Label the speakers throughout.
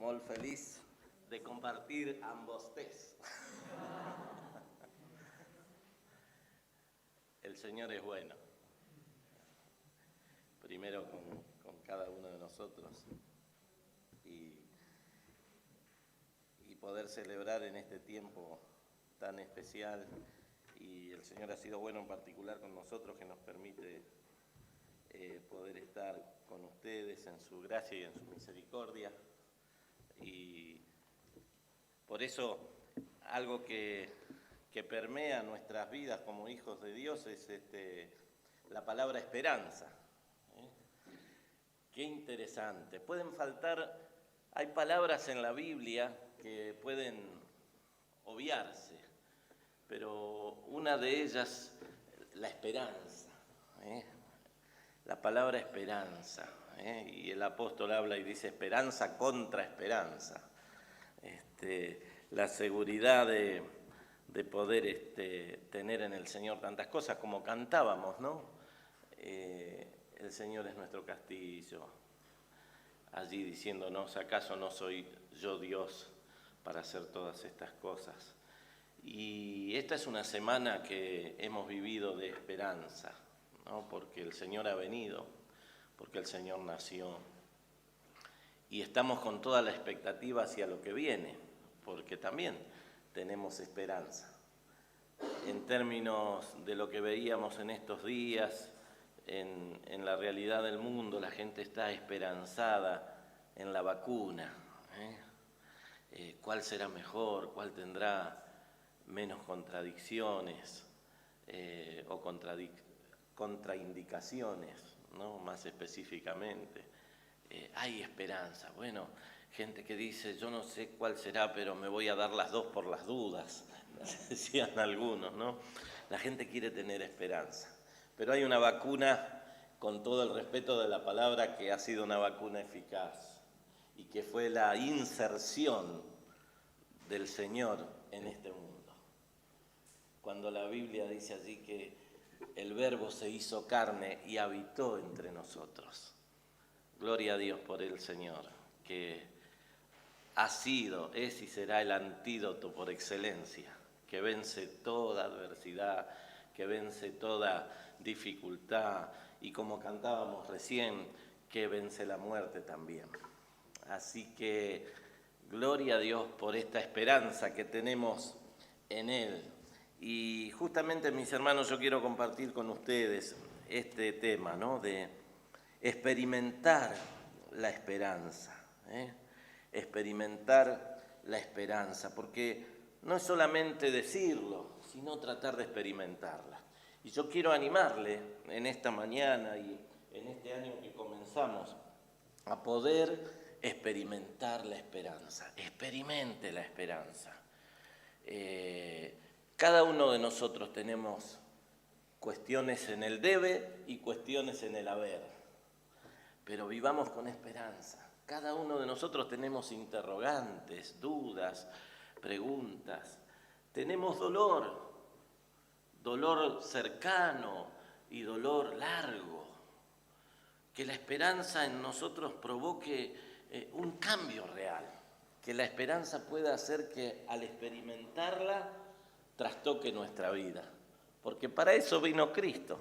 Speaker 1: molt feliz de compartir amb vostès. El Señor es bueno. Primero con cada uno de nosotros y poder celebrar en este tiempo tan especial. Y el Señor ha sido bueno en particular con nosotros, que nos permite poder estar con ustedes en su gracia y en su misericordia. Y por eso algo que permea nuestras vidas como hijos de Dios es la palabra esperanza. Qué interesante. Hay palabras en la Biblia que pueden obviarse, pero una de ellas, la esperanza, la palabra esperanza, y el apóstol habla y dice esperanza contra esperanza, la seguridad de poder tener en el Señor tantas cosas como cantábamos, ¿no? El Señor es nuestro castillo, allí diciéndonos, ¿acaso no soy yo Dios para hacer todas estas cosas? Y esta es una semana que hemos vivido de esperanza, ¿no? Porque el Señor ha venido, porque el Señor nació. Y estamos con toda la expectativa hacia lo que viene, porque también tenemos esperanza. En términos de lo que veíamos en estos días, en la realidad del mundo, la gente está esperanzada en la vacuna. ¿Cuál será mejor? ¿Cuál tendrá menos contradicciones o contraindicaciones, ¿no? Más específicamente? Hay esperanza. Bueno, gente que dice, yo no sé cuál será, pero me voy a dar las dos por las dudas, decían algunos, ¿no? La gente quiere tener esperanza. Pero hay una vacuna, con todo el respeto de la palabra, que ha sido una vacuna eficaz y que fue la inserción del Señor en este mundo. Cuando la Biblia dice allí que el Verbo se hizo carne y habitó entre nosotros. Gloria a Dios por el Señor, que ha sido, es y será el antídoto por excelencia, que vence toda adversidad, que vence toda dificultad y, como cantábamos recién, que vence la muerte también. Así que gloria a Dios por esta esperanza que tenemos en Él. Y justamente, mis hermanos, yo quiero compartir con ustedes este tema, ¿no? De experimentar la esperanza, experimentar la esperanza, porque no es solamente decirlo, sino tratar de experimentarla. Y yo quiero animarle en esta mañana y en este año que comenzamos a poder experimentar la esperanza. Experimente la esperanza. Cada uno de nosotros tenemos cuestiones en el debe y cuestiones en el haber, pero vivamos con esperanza. Cada uno de nosotros tenemos interrogantes, dudas, preguntas. Tenemos dolor cercano y dolor largo. Que la esperanza en nosotros provoque un cambio real. Que la esperanza pueda hacer que al experimentarla trastoque nuestra vida. Porque para eso vino Cristo.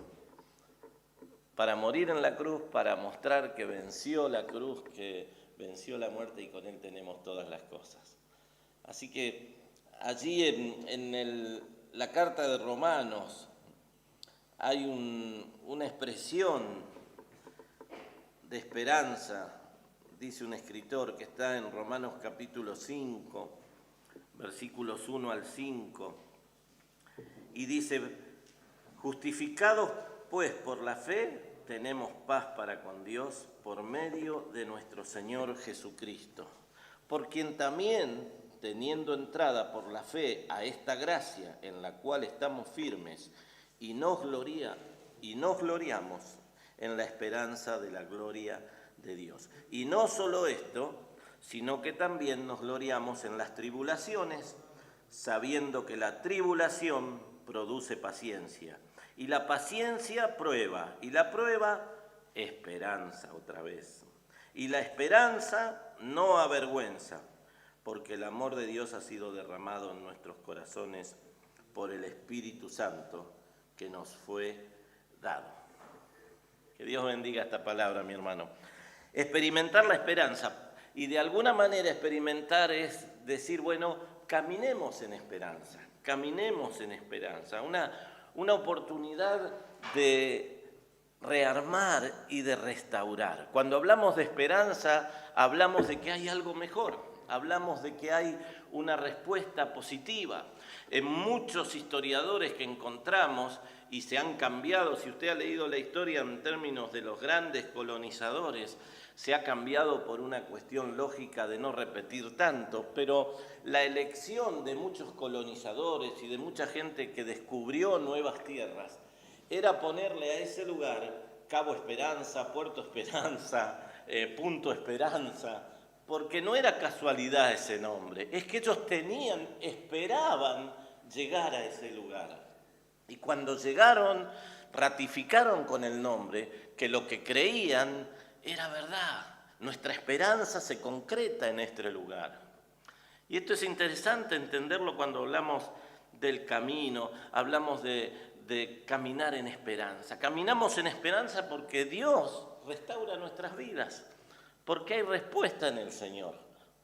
Speaker 1: Para morir en la cruz, para mostrar que venció la cruz, que venció la muerte y con Él tenemos todas las cosas. Así que allí en la carta de Romanos hay una expresión de esperanza, dice un escritor que está en Romanos capítulo 5, versículos 1 al 5, y dice, justificados pues por la fe, tenemos paz para con Dios por medio de nuestro Señor Jesucristo, por quien también, teniendo entrada por la fe a esta gracia en la cual estamos firmes y nos gloriamos en la esperanza de la gloria de Dios. Y no solo esto, sino que también nos gloriamos en las tribulaciones, sabiendo que la tribulación produce paciencia, y la paciencia prueba, y la prueba esperanza otra vez. Y la esperanza no avergüenza, porque el amor de Dios ha sido derramado en nuestros corazones por el Espíritu Santo que nos fue dado. Que Dios bendiga esta palabra, mi hermano. Experimentar la esperanza. Y de alguna manera experimentar es decir, bueno, caminemos en esperanza. Caminemos en esperanza. Una oportunidad de rearmar y de restaurar. Cuando hablamos de esperanza, hablamos de que hay algo mejor, hablamos de que hay una respuesta positiva. En muchos historiadores que encontramos y se han cambiado, si usted ha leído la historia en términos de los grandes colonizadores, se ha cambiado por una cuestión lógica de no repetir tanto, pero la elección de muchos colonizadores y de mucha gente que descubrió nuevas tierras era ponerle a ese lugar Cabo Esperanza, Puerto Esperanza, Punto Esperanza, porque no era casualidad ese nombre, es que ellos esperaban llegar a ese lugar. Y cuando llegaron, ratificaron con el nombre que lo que creían era verdad. Nuestra esperanza se concreta en este lugar. Y esto es interesante entenderlo cuando hablamos del camino, hablamos de caminar en esperanza. Caminamos en esperanza porque Dios restaura nuestras vidas, porque hay respuesta en el Señor,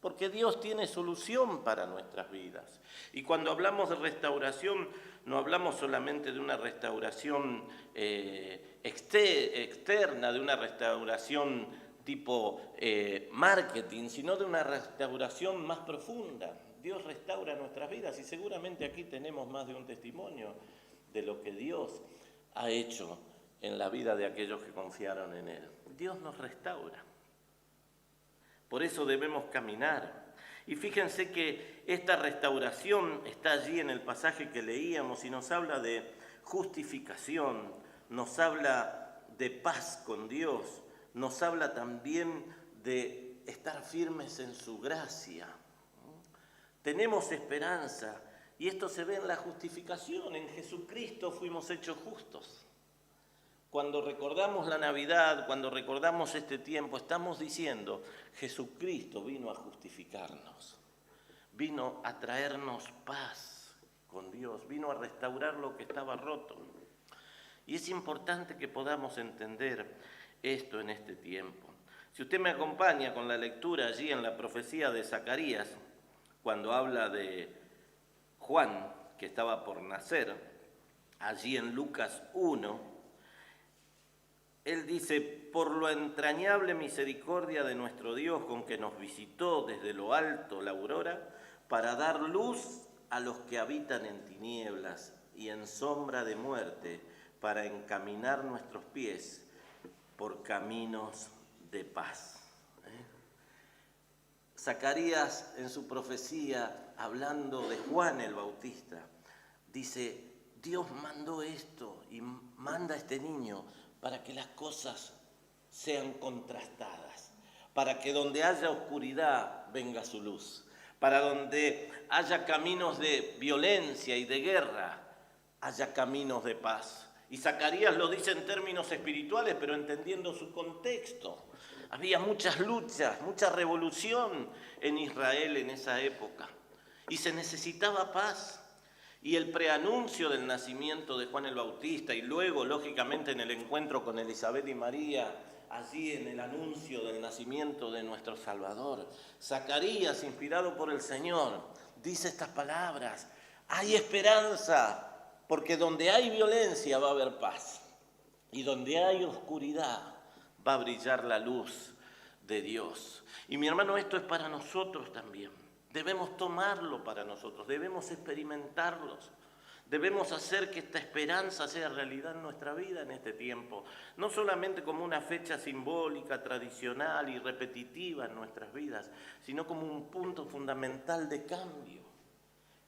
Speaker 1: porque Dios tiene solución para nuestras vidas. Y cuando hablamos de restauración, no hablamos solamente de una restauración externa, de una restauración tipo marketing, sino de una restauración más profunda. Dios restaura nuestras vidas y seguramente aquí tenemos más de un testimonio de lo que Dios ha hecho en la vida de aquellos que confiaron en Él. Dios nos restaura. Por eso debemos caminar. Y fíjense que esta restauración está allí en el pasaje que leíamos y nos habla de justificación, nos habla de paz con Dios, nos habla también de estar firmes en su gracia. Tenemos esperanza. Y esto se ve en la justificación. En Jesucristo fuimos hechos justos. Cuando recordamos la Navidad, cuando recordamos este tiempo, estamos diciendo, Jesucristo vino a justificarnos, vino a traernos paz con Dios, vino a restaurar lo que estaba roto. Y es importante que podamos entender esto en este tiempo. Si usted me acompaña con la lectura allí en la profecía de Zacarías, cuando habla de Juan, que estaba por nacer, allí en Lucas 1, él dice, por la entrañable misericordia de nuestro Dios con que nos visitó desde lo alto la aurora, para dar luz a los que habitan en tinieblas y en sombra de muerte, para encaminar nuestros pies por caminos de paz. Zacarías en su profecía, hablando de Juan el Bautista, dice, Dios mandó esto y manda a este niño para que las cosas sean contrastadas, para que donde haya oscuridad venga su luz, para donde haya caminos de violencia y de guerra, haya caminos de paz. Y Zacarías lo dice en términos espirituales, pero entendiendo su contexto. Había muchas luchas, mucha revolución en Israel en esa época. Y se necesitaba paz. Y el preanuncio del nacimiento de Juan el Bautista y luego, lógicamente, en el encuentro con Elizabeth y María, allí en el anuncio del nacimiento de nuestro Salvador, Zacarías, inspirado por el Señor, dice estas palabras: hay esperanza, porque donde hay violencia va a haber paz. Y donde hay oscuridad va a brillar la luz de Dios. Y mi hermano, esto es para nosotros también. Debemos tomarlo para nosotros, debemos experimentarlos. Debemos hacer que esta esperanza sea realidad en nuestra vida en este tiempo. No solamente como una fecha simbólica, tradicional y repetitiva en nuestras vidas, sino como un punto fundamental de cambio.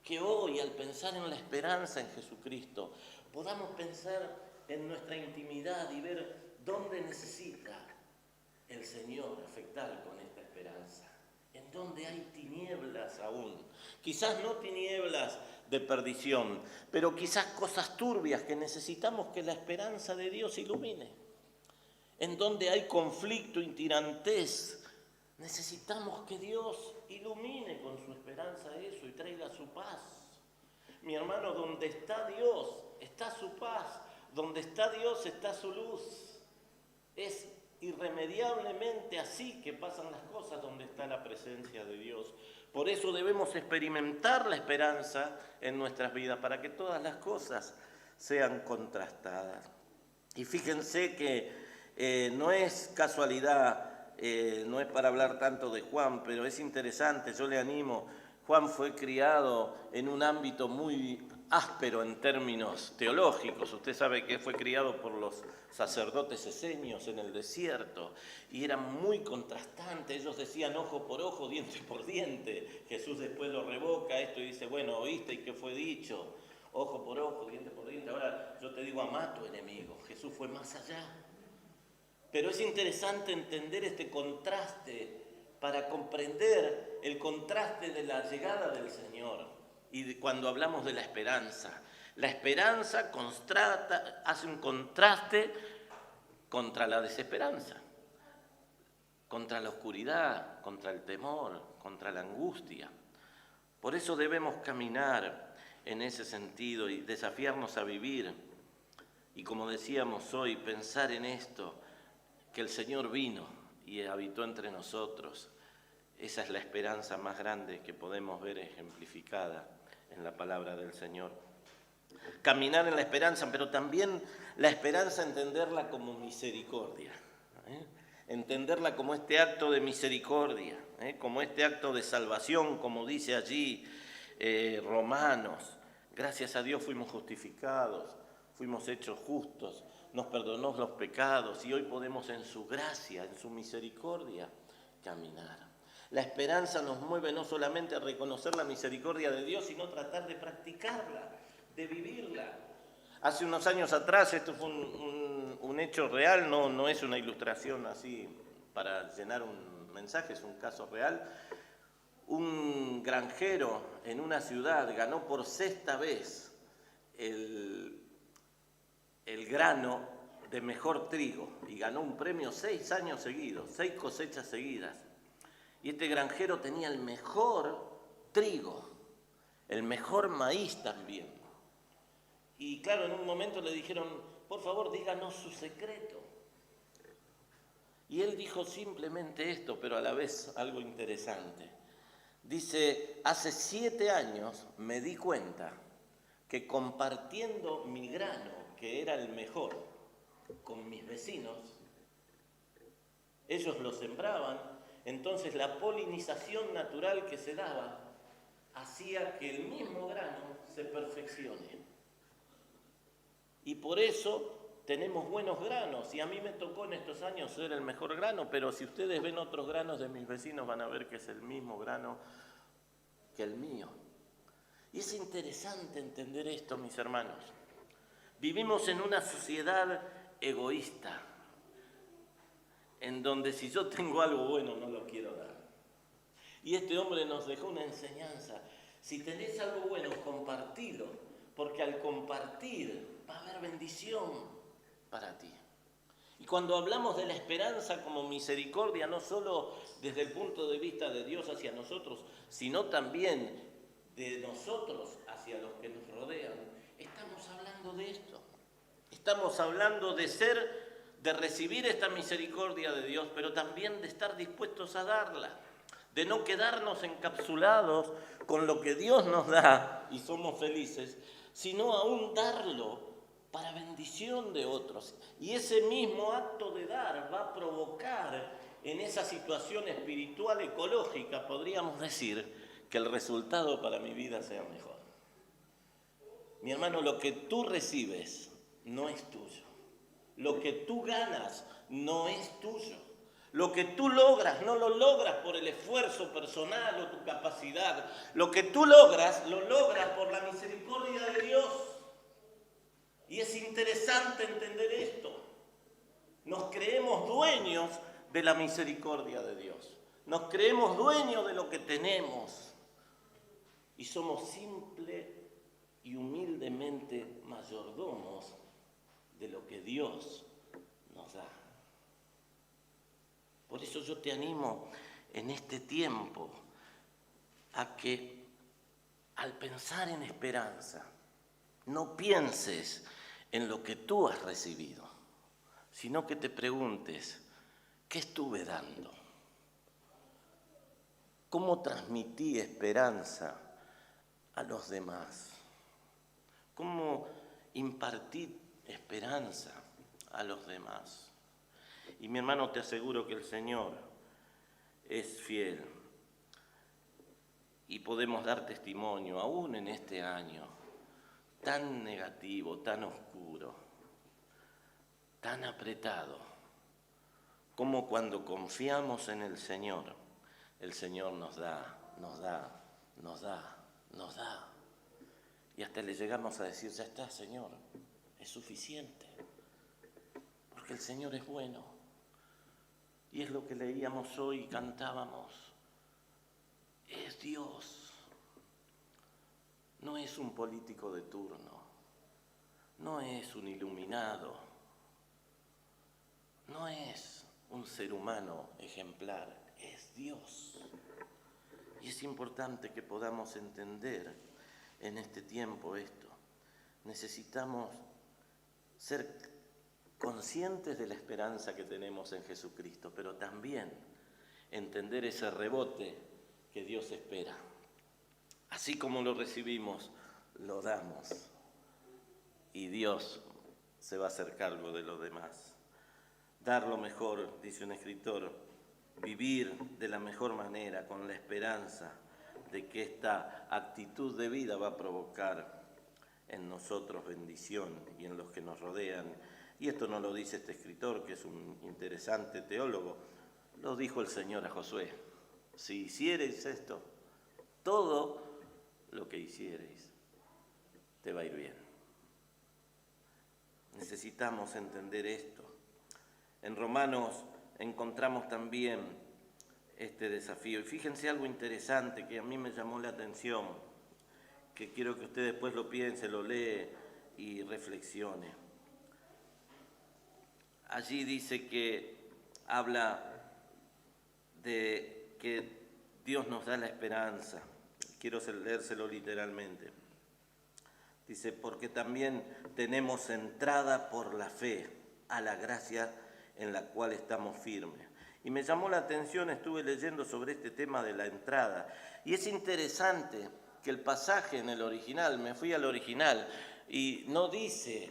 Speaker 1: Que hoy, al pensar en la esperanza en Jesucristo, podamos pensar en nuestra intimidad y ver dónde necesita el Señor afectar con esta esperanza. En dónde hay tinieblas aún. Quizás no tinieblas de perdición, pero quizás cosas turbias que necesitamos que la esperanza de Dios ilumine. en donde hay conflicto y tirantez, necesitamos que Dios ilumine con su esperanza eso y traiga su paz. Mi hermano, donde está Dios, está su paz. Donde está Dios, está su luz. Es irremediablemente así que pasan las cosas donde está la presencia de Dios. Por eso debemos experimentar la esperanza en nuestras vidas, para que todas las cosas sean contrastadas. Y fíjense que no es casualidad, no es para hablar tanto de Juan, pero es interesante, yo le animo. Juan fue criado en un ámbito muy áspero en términos teológicos. Usted sabe que fue criado por los sacerdotes esenios en el desierto y era muy contrastante. Ellos decían ojo por ojo, diente por diente. Jesús después lo revoca esto y dice, bueno, ¿oíste y qué fue dicho? Ojo por ojo, diente por diente. Ahora yo te digo, amá a tu enemigo. Jesús fue más allá. Pero es interesante entender este contraste para comprender el contraste de la llegada del Señor. Y cuando hablamos de la esperanza hace un contraste contra la desesperanza, contra la oscuridad, contra el temor, contra la angustia. Por eso debemos caminar en ese sentido y desafiarnos a vivir. Y como decíamos hoy, pensar en esto, que el Señor vino y habitó entre nosotros. Esa es la esperanza más grande que podemos ver ejemplificada en la palabra del Señor. Caminar en la esperanza, pero también la esperanza entenderla como misericordia. Entenderla como este acto de misericordia, como este acto de salvación, como dice allí Romanos. Gracias a Dios fuimos justificados, fuimos hechos justos, nos perdonó los pecados y hoy podemos en su gracia, en su misericordia, caminar. La esperanza nos mueve no solamente a reconocer la misericordia de Dios, sino tratar de practicarla, de vivirla. Hace unos años atrás, esto fue un hecho real, no es una ilustración así para llenar un mensaje, es un caso real. Un granjero en una ciudad ganó por 6ª vez el grano de mejor trigo y ganó un premio 6 años seguidos, 6 cosechas seguidas. Y este granjero tenía el mejor trigo, el mejor maíz también. Y claro, en un momento le dijeron, por favor, díganos su secreto. Y él dijo simplemente esto, pero a la vez algo interesante. Dice, hace 7 años me di cuenta que compartiendo mi grano, que era el mejor, con mis vecinos, ellos lo sembraban, entonces la polinización natural que se daba hacía que el mismo grano se perfeccione. Y por eso tenemos buenos granos, y a mí me tocó en estos años ser el mejor grano, pero si ustedes ven otros granos de mis vecinos van a ver que es el mismo grano que el mío. Y es interesante entender esto, mis hermanos. Vivimos en una sociedad egoísta, en donde si yo tengo algo bueno no lo quiero dar. Y este hombre nos dejó una enseñanza. Si tenés algo bueno, compartilo, porque al compartir va a haber bendición para ti. Y cuando hablamos de la esperanza como misericordia, no solo desde el punto de vista de Dios hacia nosotros, sino también de nosotros hacia los que nos rodean, estamos hablando de esto. Estamos hablando de recibir esta misericordia de Dios, pero también de estar dispuestos a darla, de no quedarnos encapsulados con lo que Dios nos da y somos felices, sino aún darlo para bendición de otros. Y ese mismo acto de dar va a provocar en esa situación espiritual ecológica, podríamos decir, que el resultado para mi vida sea mejor. Mi hermano, lo que tú recibes no es tuyo. Lo que tú ganas no es tuyo. Lo que tú logras no lo logras por el esfuerzo personal o tu capacidad. Lo que tú logras, lo logras por la misericordia de Dios. Y es interesante entender esto. Nos creemos dueños de la misericordia de Dios. Nos creemos dueños de lo que tenemos. Y somos simple y humildemente mayordomos de lo que Dios nos da. eso yo te animo en este tiempo a que al pensar en esperanza, no pienses en lo que tú has recibido, sino que te preguntes, ¿qué estuve dando? ¿Cómo transmití esperanza a los demás? ¿Cómo impartí esperanza a los demás? Y mi hermano, te aseguro que el Señor es fiel. Y podemos dar testimonio, aún en este año tan negativo, tan oscuro, tan apretado, como cuando confiamos en el Señor nos da, nos da, nos da, nos da. Y hasta le llegamos a decir, ya está, Señor, es suficiente, porque el Señor es bueno. Y es lo que leíamos hoy y cantábamos. Es Dios. No es un político de turno. No es un iluminado. No es un ser humano ejemplar. Es Dios. Y es importante que podamos entender en este tiempo esto. Necesitamos ser conscientes de la esperanza que tenemos en Jesucristo, pero también entender ese rebote que Dios espera. Así como lo recibimos, lo damos. Y Dios se va a hacer cargo de lo demás. Dar lo mejor, dice un escritor, vivir de la mejor manera, con la esperanza de que esta actitud de vida va a provocar en nosotros bendición y en los que nos rodean. Y esto no lo dice este escritor, que es un interesante teólogo, lo dijo el Señor a Josué. Si hiciereis esto, todo lo que hiciereis te va a ir bien. Necesitamos entender esto. En Romanos encontramos también este desafío. Y fíjense algo interesante que a mí me llamó la atención, que quiero que usted después lo piense, lo lee y reflexione. Allí dice que habla de que Dios nos da la esperanza. Quiero leérselo literalmente. Dice, porque también tenemos entrada por la fe a la gracia en la cual estamos firmes. Y me llamó la atención, estuve leyendo sobre este tema de la entrada. Y es interesante que el pasaje en el original, me fui al original, y no dice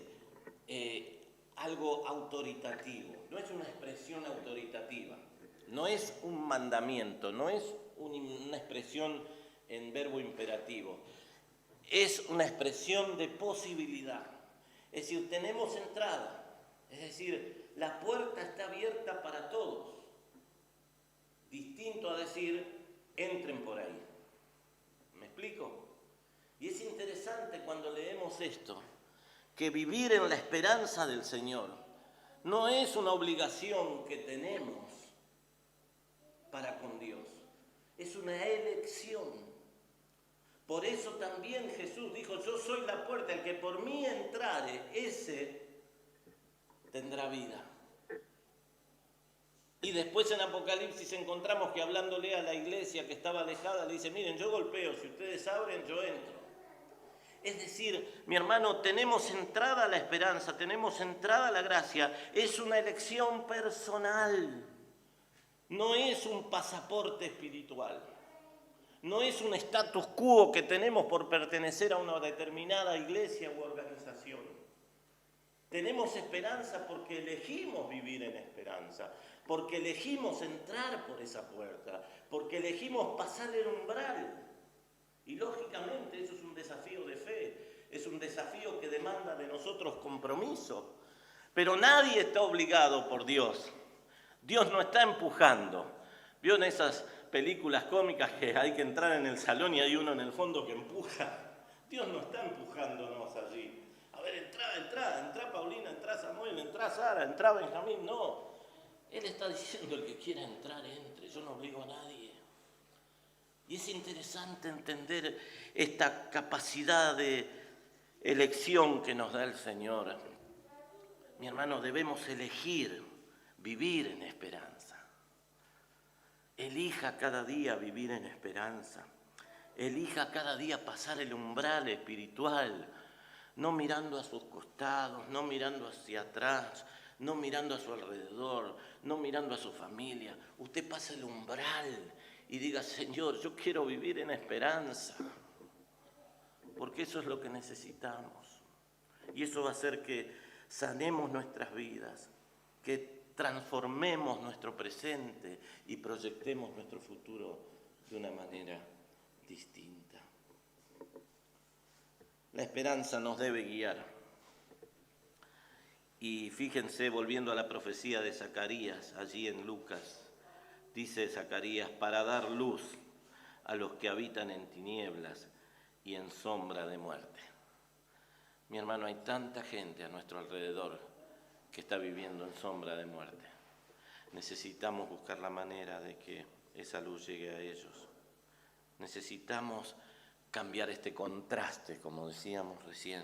Speaker 1: algo autoritativo, no es una expresión autoritativa, no es un mandamiento, no es una expresión en verbo imperativo, es una expresión de posibilidad. Es decir, tenemos entrada, es decir, la puerta está abierta para todos. Distinto a decir, entren por ahí. ¿Me explico? Y es interesante cuando leemos esto, que vivir en la esperanza del Señor no es una obligación que tenemos para con Dios, es una elección. Por eso también Jesús dijo, yo soy la puerta, el que por mí entrare, ese tendrá vida. Y después en Apocalipsis encontramos que hablándole a la iglesia que estaba alejada, le dice, miren, yo golpeo, si ustedes abren, yo entro. Es decir, mi hermano, tenemos entrada a la esperanza, tenemos entrada a la gracia, es una elección personal, no es un pasaporte espiritual, no es un status quo que tenemos por pertenecer a una determinada iglesia u organización. Tenemos esperanza porque elegimos vivir en esperanza, porque elegimos entrar por esa puerta, porque elegimos pasar el umbral. Y lógicamente eso es un desafío de fe, es un desafío que demanda de nosotros compromiso. Pero nadie está obligado por Dios. Dios no está empujando. ¿Vio en esas películas cómicas que hay que entrar en el salón y hay uno en el fondo que empuja? Dios no está empujándonos allí. A ver, entra Paulina, entra Samuel, entra Sara, entra Benjamín. No, Él está diciendo el que quiera entrar, entre. Yo no obligo a nadie. Y es interesante entender esta capacidad de elección que nos da el Señor. Mi hermano, debemos elegir vivir en esperanza. Elija cada día vivir en esperanza. Elija cada día pasar el umbral espiritual, no mirando a sus costados, no mirando hacia atrás, no mirando a su alrededor, no mirando a su familia. Usted pasa el umbral y diga, Señor, yo quiero vivir en esperanza, porque eso es lo que necesitamos. Y eso va a hacer que sanemos nuestras vidas, que transformemos nuestro presente y proyectemos nuestro futuro de una manera distinta. La esperanza nos debe guiar. Y fíjense, volviendo a la profecía de Zacarías, allí en Lucas, dice Zacarías, para dar luz a los que habitan en tinieblas y en sombra de muerte. Mi hermano, hay tanta gente a nuestro alrededor que está viviendo en sombra de muerte. Necesitamos buscar la manera de que esa luz llegue a ellos. Necesitamos cambiar este contraste, como decíamos recién.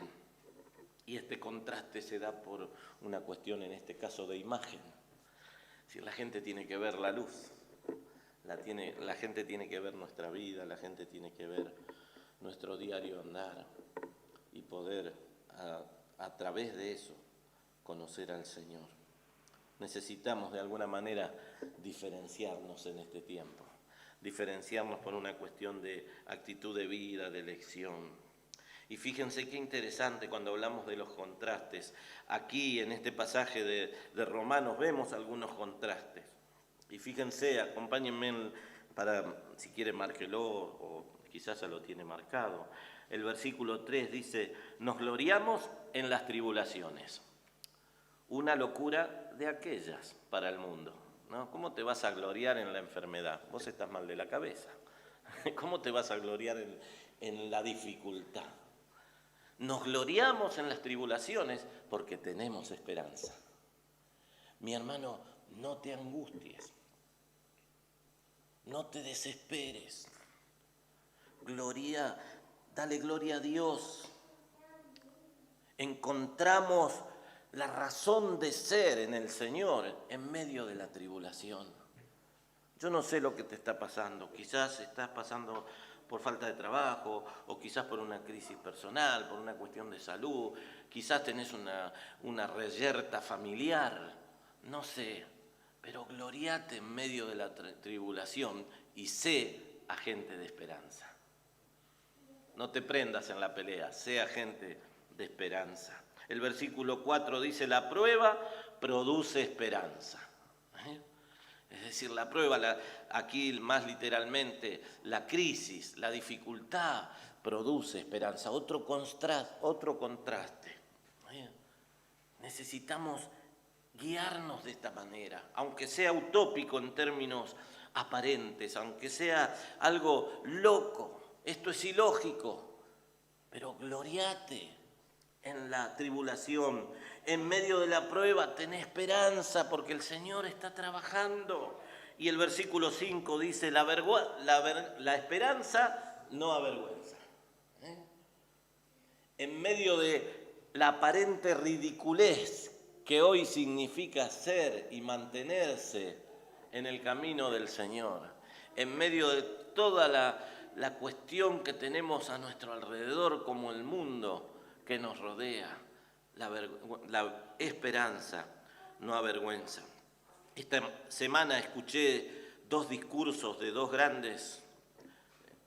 Speaker 1: Y este contraste se da por una cuestión, en este caso, de imagen. Si la gente tiene que ver la luz, la gente tiene que ver nuestra vida, la gente tiene que ver nuestro diario andar y poder, a través de eso, conocer al Señor. Necesitamos, de alguna manera, diferenciarnos en este tiempo. Diferenciarnos por una cuestión de actitud de vida, de elección. Y fíjense qué interesante cuando hablamos de los contrastes. Aquí en este pasaje de Romanos vemos algunos contrastes. Y fíjense, acompáñenme para, si quieren márquelo o quizás ya lo tiene marcado. El versículo 3 dice, nos gloriamos en las tribulaciones. Una locura de aquellas para el mundo, ¿no? ¿Cómo te vas a gloriar en la enfermedad? Vos estás mal de la cabeza. ¿Cómo te vas a gloriar en la dificultad? Nos gloriamos en las tribulaciones porque tenemos esperanza. Mi hermano, no te angusties, no te desesperes. Dale gloria a Dios. Encontramos la razón de ser en el Señor en medio de la tribulación. Yo no sé lo que te está pasando, quizás estás pasando por falta de trabajo o quizás por una crisis personal, por una cuestión de salud, quizás tenés una reyerta familiar, no sé, pero gloriate en medio de la tribulación y sé agente de esperanza. No te prendas en la pelea, sé agente de esperanza. El versículo 4 dice, la prueba produce esperanza. Es decir, la prueba, aquí más literalmente, la crisis, la dificultad produce esperanza. Otro contraste. Necesitamos guiarnos de esta manera, aunque sea utópico en términos aparentes, aunque sea algo loco. Esto es ilógico, pero gloriate en la tribulación, en medio de la prueba, ten esperanza porque el Señor está trabajando. Y el versículo 5 dice, la esperanza no avergüenza. En medio de la aparente ridiculez que hoy significa ser y mantenerse en el camino del Señor, en medio de toda la cuestión que tenemos a nuestro alrededor como el mundo que nos rodea, la esperanza no avergüenza. Esta semana escuché 2 discursos de 2 grandes,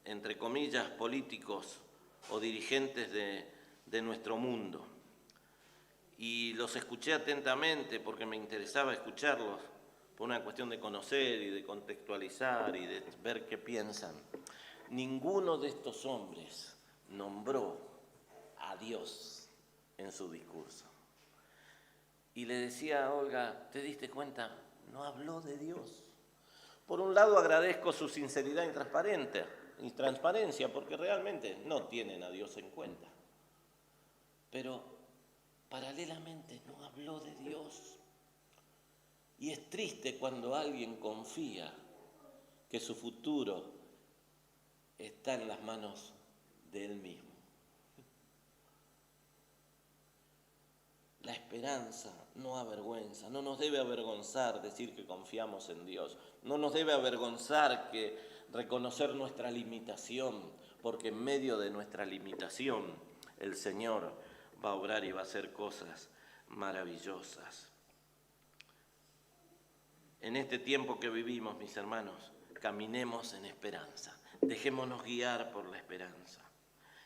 Speaker 1: entre comillas, políticos o dirigentes de nuestro mundo. Y los escuché atentamente porque me interesaba escucharlos por una cuestión de conocer y de contextualizar y de ver qué piensan. Ninguno de estos hombres nombró a Dios en su discurso. Y le decía a Olga, ¿te diste cuenta? No habló de Dios. Por un lado agradezco su sinceridad y transparencia, porque realmente no tienen a Dios en cuenta. Pero paralelamente no habló de Dios. Y es triste cuando alguien confía que su futuro está en las manos de él mismo. La esperanza no avergüenza, no nos debe avergonzar decir que confiamos en Dios, no nos debe avergonzar que reconocer nuestra limitación, porque en medio de nuestra limitación el Señor va a obrar y va a hacer cosas maravillosas. En este tiempo que vivimos, mis hermanos, caminemos en esperanza, dejémonos guiar por la esperanza.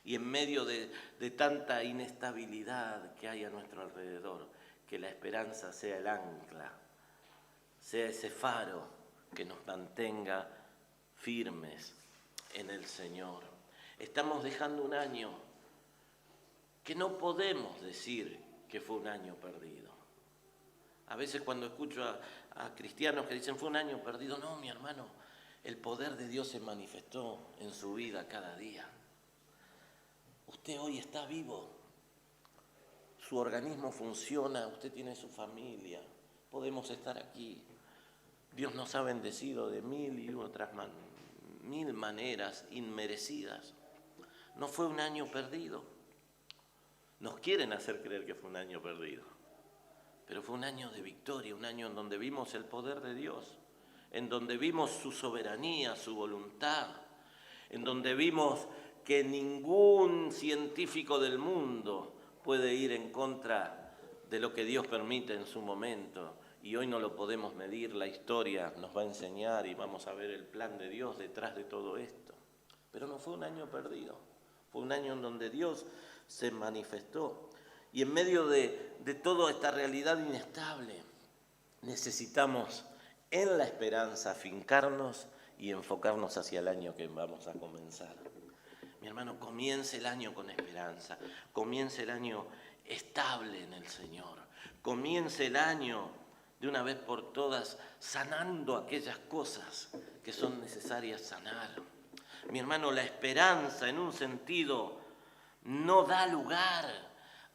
Speaker 1: Y en medio de tanta inestabilidad que hay a nuestro alrededor, que la esperanza sea el ancla, sea ese faro que nos mantenga firmes en el Señor. Estamos dejando un año que no podemos decir que fue un año perdido. A veces cuando escucho a cristianos que dicen fue un año perdido, no, mi hermano, el poder de Dios se manifestó en su vida cada día. Usted hoy está vivo, su organismo funciona, usted tiene su familia, podemos estar aquí. Dios nos ha bendecido de mil y otras mil maneras inmerecidas. No fue un año perdido. Nos quieren hacer creer que fue un año perdido, pero fue un año de victoria, un año en donde vimos el poder de Dios, en donde vimos su soberanía, su voluntad, en donde vimos que ningún científico del mundo puede ir en contra de lo que Dios permite en su momento. Y hoy no lo podemos medir, la historia nos va a enseñar y vamos a ver el plan de Dios detrás de todo esto. Pero no fue un año perdido, fue un año en donde Dios se manifestó. Y en medio de toda esta realidad inestable, necesitamos en la esperanza afincarnos y enfocarnos hacia el año que vamos a comenzar. Mi hermano, comience el año con esperanza, comience el año estable en el Señor, comience el año de una vez por todas sanando aquellas cosas que son necesarias sanar. Mi hermano, la esperanza en un sentido no da lugar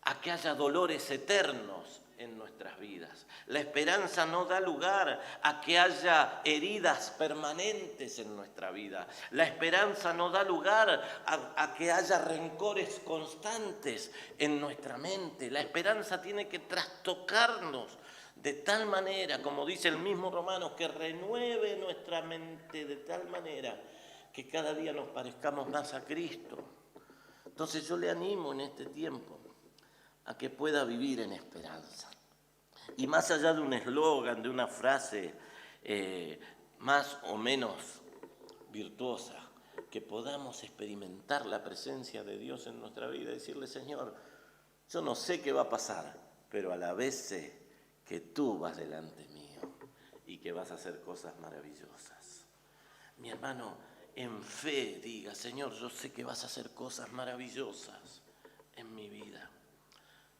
Speaker 1: a que haya dolores eternos en nuestras vidas. La esperanza no da lugar a que haya heridas permanentes en nuestra vida. La esperanza no da lugar a que haya rencores constantes en nuestra mente. La esperanza tiene que trastocarnos de tal manera, como dice el mismo Romanos, que renueve nuestra mente de tal manera que cada día nos parezcamos más a Cristo. Entonces yo le animo en este tiempo a que pueda vivir en esperanza. Y más allá de un eslogan, de una frase más o menos virtuosa, que podamos experimentar la presencia de Dios en nuestra vida y decirle, Señor, yo no sé qué va a pasar, pero a la vez sé que tú vas delante mío y que vas a hacer cosas maravillosas. Mi hermano, en fe diga, Señor, yo sé que vas a hacer cosas maravillosas en mi vida.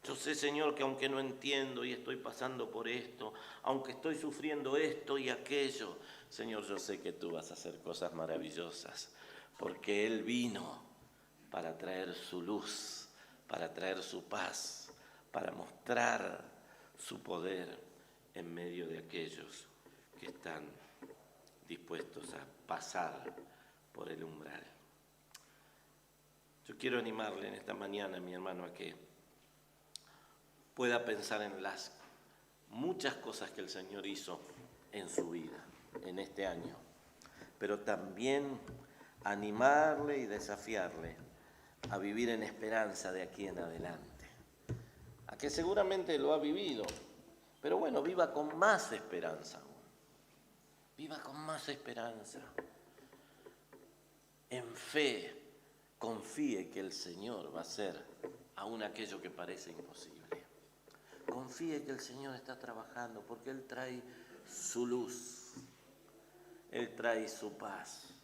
Speaker 1: Yo sé, Señor, que aunque no entiendo y estoy pasando por esto, aunque estoy sufriendo esto y aquello, Señor, yo sé que tú vas a hacer cosas maravillosas, porque Él vino para traer su luz, para traer su paz, para mostrar su poder en medio de aquellos que están dispuestos a pasar por el umbral. Yo quiero animarle en esta mañana, mi hermano, a que pueda pensar en las muchas cosas que el Señor hizo en su vida, en este año, pero también animarle y desafiarle a vivir en esperanza de aquí en adelante, a que seguramente lo ha vivido, pero bueno, viva con más esperanza aún, viva con más esperanza, en fe, confíe que el Señor va a hacer aún aquello que parece imposible. Confíe que el Señor está trabajando porque Él trae su luz, Él trae su paz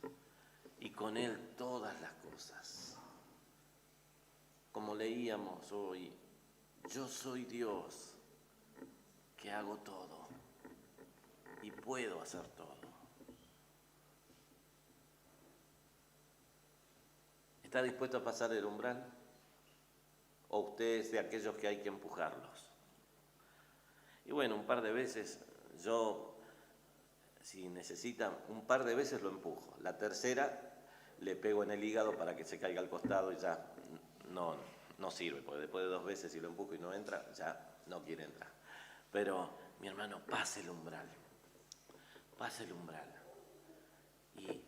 Speaker 1: y con Él todas las cosas. Como leíamos hoy, yo soy Dios que hago todo y puedo hacer todo. ¿Está dispuesto a pasar el umbral? ¿O usted es de aquellos que hay que empujarlos? Y bueno, un par de veces yo, si necesita, un par de veces lo empujo. La tercera le pego en el hígado para que se caiga al costado y ya no sirve, porque después de 2 veces si lo empujo y no entra, ya no quiere entrar. Pero, mi hermano, pase el umbral. Pase el umbral. Y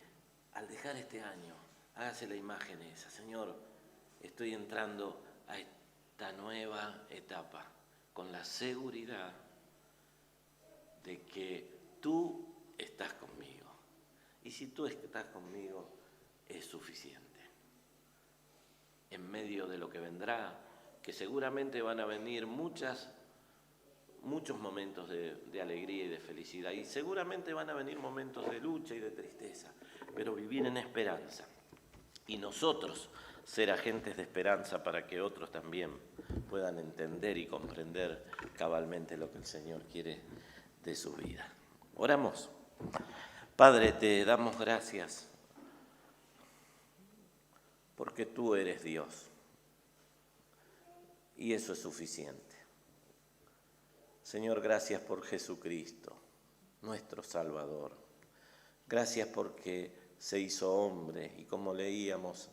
Speaker 1: al dejar este año, hágase la imagen esa. Señor, estoy entrando a esta nueva etapa con la seguridad de que tú estás conmigo. Y si tú estás conmigo, es suficiente. En medio de lo que vendrá, que seguramente van a venir muchos momentos de alegría y de felicidad, y seguramente van a venir momentos de lucha y de tristeza, pero vivir en esperanza. Y nosotros ser agentes de esperanza para que otros también puedan entender y comprender cabalmente lo que el Señor quiere de su vida. Oramos. Padre, te damos gracias porque tú eres Dios y eso es suficiente. Señor, gracias por Jesucristo, nuestro Salvador. Gracias porque se hizo hombre y, como leíamos,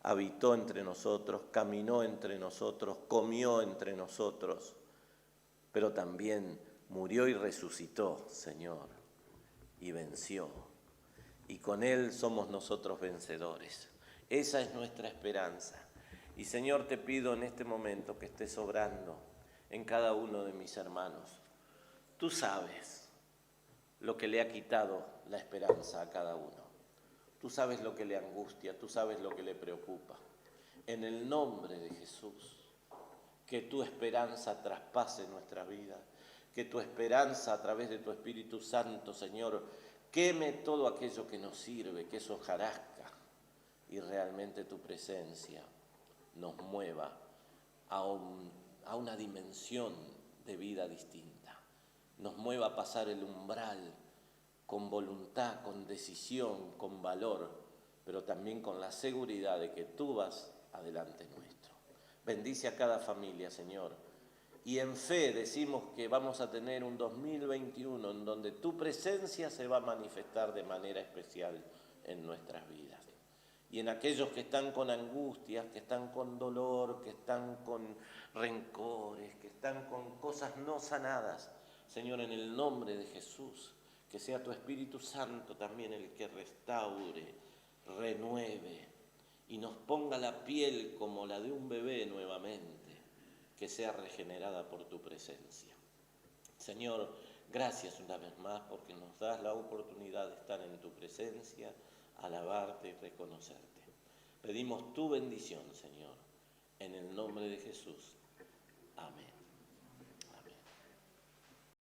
Speaker 1: habitó entre nosotros, caminó entre nosotros, comió entre nosotros, pero también murió y resucitó, Señor, y venció. Y con Él somos nosotros vencedores. Esa es nuestra esperanza. Y, Señor, te pido en este momento que estés obrando en cada uno de mis hermanos. Tú sabes lo que le ha quitado la esperanza a cada uno. Tú sabes lo que le angustia, tú sabes lo que le preocupa. En el nombre de Jesús, que tu esperanza traspase nuestra vida, que tu esperanza a través de tu Espíritu Santo, Señor, queme todo aquello que nos sirve, que eso hojarasca, y realmente tu presencia nos mueva a una dimensión de vida distinta, nos mueva a pasar el umbral con voluntad, con decisión, con valor, pero también con la seguridad de que tú vas adelante nuestro. Bendice a cada familia, Señor, y en fe decimos que vamos a tener un 2021 en donde tu presencia se va a manifestar de manera especial en nuestras vidas. Y en aquellos que están con angustias, que están con dolor, que están con rencores, que están con cosas no sanadas, Señor, en el nombre de Jesús, que sea tu Espíritu Santo también el que restaure, renueve y nos ponga la piel como la de un bebé nuevamente, que sea regenerada por tu presencia. Señor, gracias una vez más porque nos das la oportunidad de estar en tu presencia, alabarte y reconocerte. Pedimos tu bendición, Señor, en el nombre de Jesús.